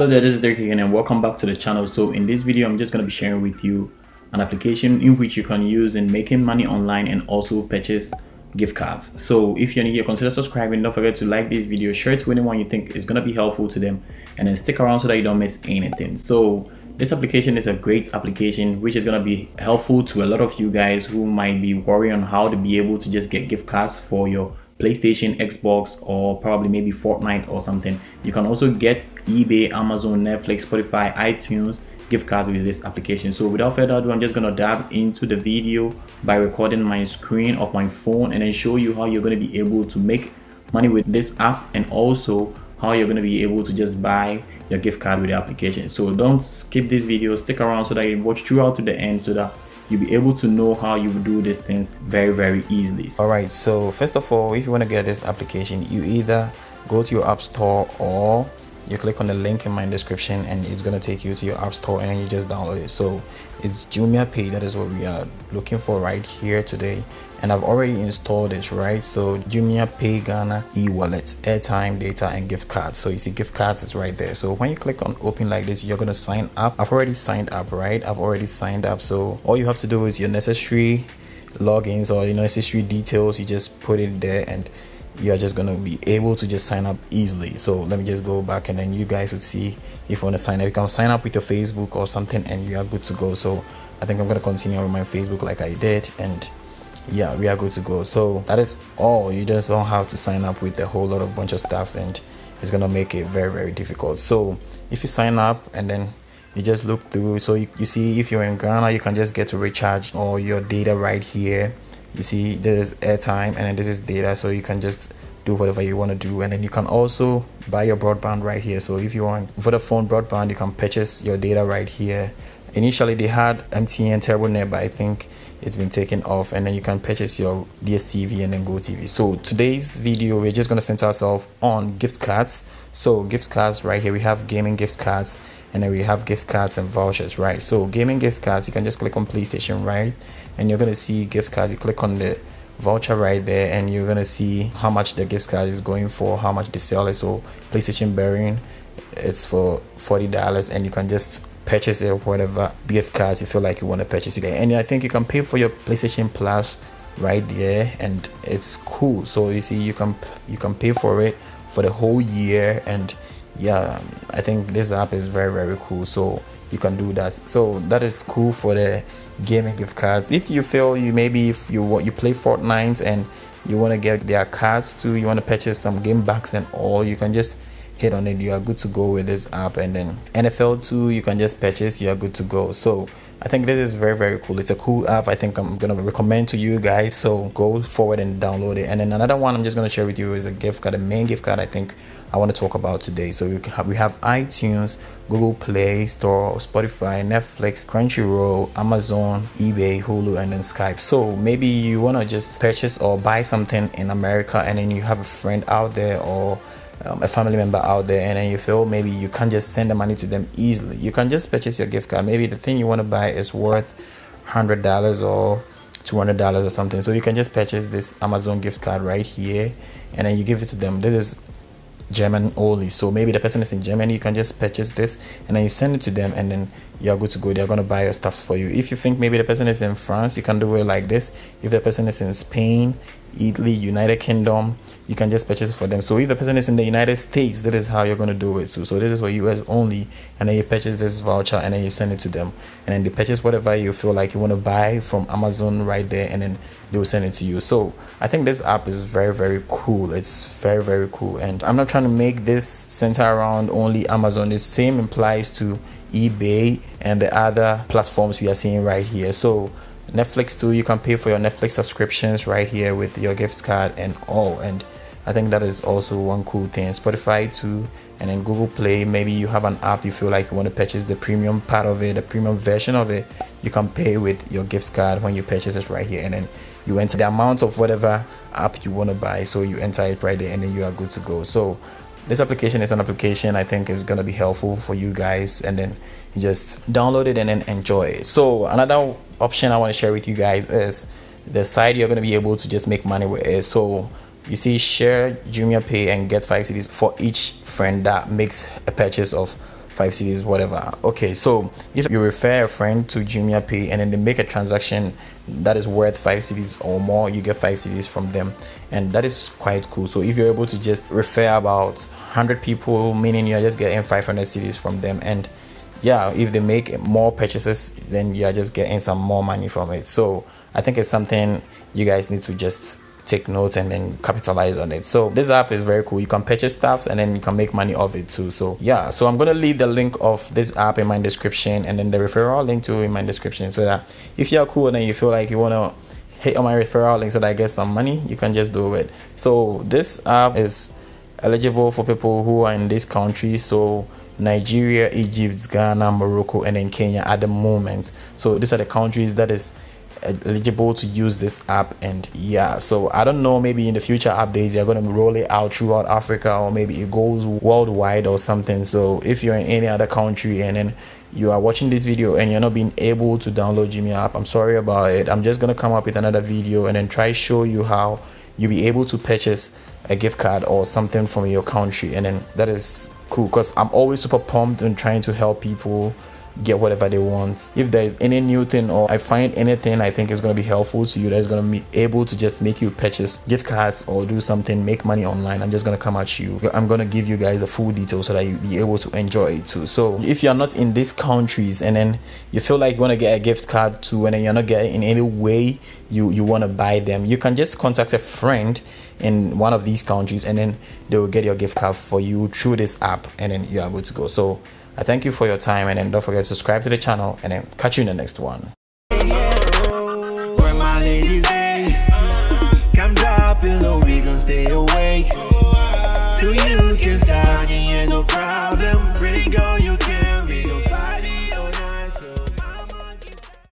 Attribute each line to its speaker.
Speaker 1: Hello there, this is Derek again and welcome back to the channel. So in this video I'm just going to be sharing with you an application in which you can use in making money online and also purchase gift cards. So if you're new here, consider subscribing. Don't forget to like this video, share it to anyone you think is going to be helpful to them, and then stick around so that you don't miss anything. So this application is a great application which is going to be helpful to a lot of you guys who might be worried on how to be able to just get gift cards for your PlayStation, Xbox, or probably maybe Fortnite or something. You can also get eBay, Amazon, Netflix, Spotify, iTunes gift card with this application. So without further ado, I'm just gonna dive into the video by recording my screen of my phone and then show you how you're gonna be able to make money with this app, and also how you're going to be able to just buy your gift card with the application. So don't skip this video, stick around so that you watch throughout to the end so that you'll be able to know how you do these things very easily. All right, so first of all, if you want to get this application, you either go to your app store or you click on the link in my description and it's going to take you to your app store and you just download it. So it's JUMIA Pay, that is what we are looking for right here today, and I've already installed it, right? So JUMIA Pay Ghana e-wallets, airtime, data, and gift cards. So you see gift cards is right there. So when you click on open like this, you're going to sign up. I've already signed up, right? I've already signed up. So all you have to do is your necessary logins or your necessary details, you just put it there and you are just going to be able to just sign up easily. So let me just go back and then you guys would see if you want to sign up. You can sign up with your Facebook or something and you are good to go. So I think I'm going to continue with my Facebook like I did, and yeah, we are good to go. So that is all. You just don't have to sign up with a whole lot of bunch of stuffs, and it's going to make it very difficult. So if you sign up and then you just look through, so you see if you're in Ghana, you can just get to recharge all your data right here. You see there's airtime and then this is data, so you can just do whatever you want to do. And then you can also buy your broadband right here. So if you want Vodafone broadband, you can purchase your data right here. Initially they had MTN TurboNet, but I think it's been taken off, and then you can purchase your DSTV and then GoTV. So today's video, we're just going to center ourselves on gift cards. So gift cards right here, we have gaming gift cards and then we have gift cards and vouchers, right? So gaming gift cards, you can just click on PlayStation, right? And you're going to see gift cards. You click on the voucher right there and you're going to see how much the gift card is going for, how much the sale is. So PlayStation bearing, it's for $40, and you can just purchase it, whatever gift cards you feel like you want to purchase today. And I think you can pay for your PlayStation Plus right there, and it's cool. So you see you can pay for it for the whole year, and yeah, I think this app is very cool. So you can do that. So that is cool for the gaming gift cards. If you feel if you play Fortnite and you want to get their cards too, you want to purchase some game backs and all, you can just hit on it. You are good to go with this app. And then NFL too, you can just purchase, you are good to go. So I think this is very cool. It's a cool app. I think I'm gonna recommend to you guys, so go forward and download it. And then another one I'm just gonna share with you is a gift card, the main gift card I think I want to talk about today. So we have iTunes, Google Play Store, Spotify, Netflix, Crunchyroll, Amazon, eBay, Hulu, and then Skype. So maybe you want to just purchase or buy something in America, and then you have a friend out there or a family member out there, and then you feel maybe you can't just send the money to them easily. You can just purchase your gift card. Maybe the thing you want to buy is worth $100 or $200 or something. So you can just purchase this Amazon gift card right here, and then you give it to them. This is German only, so maybe the person is in Germany, you can just purchase this and then you send it to them, and then you're good to go. They're going to buy your stuff for you. If you think maybe the person is in France, you can do it like this. If the person is in Spain, Italy, United Kingdom, you can just purchase it for them. So if the person is in the United States, that is how you're going to do it too. So this is for US only, and then you purchase this voucher and then you send it to them, and then they purchase whatever you feel like you want to buy from Amazon right there, and then they will send it to you. So I think this app is very cool. It's very cool, and I'm not trying to make this center around only Amazon. The same applies to eBay and the other platforms we are seeing right here. So Netflix too, you can pay for your Netflix subscriptions right here with your gift card and all, and I think that is also one cool thing. Spotify too, and then Google Play, maybe you have an app you feel like you want to purchase the premium part of it, the premium version of it, you can pay with your gift card when you purchase it right here, and then you enter the amount of whatever app you want to buy, so you enter it right there and then you are good to go. So this application is an application I think is going to be helpful for you guys, and then you just download it and then enjoy it. So another option I want to share with you guys is the site you're going to be able to just make money with it. So you see, share JUMIA Pay and get 5 cedis for each friend that makes a purchase of 5 CDs, whatever. Okay, so if you refer a friend to Jumia Pay and then they make a transaction that is worth 5 CDs or more, you get 5 CDs from them, and that is quite cool. So if you're able to just refer about 100 people, meaning you're just getting 500 CDs from them, and yeah, if they make more purchases, then you're just getting some more money from it. So I think it's something you guys need to just take notes and then capitalize on it. So this app is very cool. You can purchase stuff and then you can make money off it too. So yeah, so I'm gonna leave the link of this app in my description and then the referral link too in my description, so that if you're cool and you feel like you wanna hit on my referral link so that I get some money, you can just do it. So this app is eligible for people who are in this country, so Nigeria, Egypt, Ghana, Morocco, and then Kenya at the moment. So these are the countries that is eligible to use this app. And yeah, so I don't know, maybe in the future updates you're going to roll it out throughout Africa, or maybe it goes worldwide or something. So if you're in any other country and then you are watching this video and you're not being able to download Jumia app, I'm sorry about it. I'm just going to come up with another video and then try show you how you'll be able to purchase a gift card or something from your country. And then that is cool, because I'm always super pumped and trying to help people get whatever they want. If there is any new thing or I find anything I think is going to be helpful to you, that's going to be able to just make you purchase gift cards or do something, make money online, I'm just going to come at you. I'm going to give you guys the full details so that you'll be able to enjoy it too. So if you're not in these countries and then you feel like you want to get a gift card too and then you're not getting in any way you want to buy them, you can just contact a friend in one of these countries and then they will get your gift card for you through this app, and then you are good to go. So I thank you for your time, and then don't forget to subscribe to the channel, and then catch you in the next one.
Speaker 2: Where my ladies at? Come drop it low, we gon' stay awake till you can stop. Yeah, no problem, pretty girl, you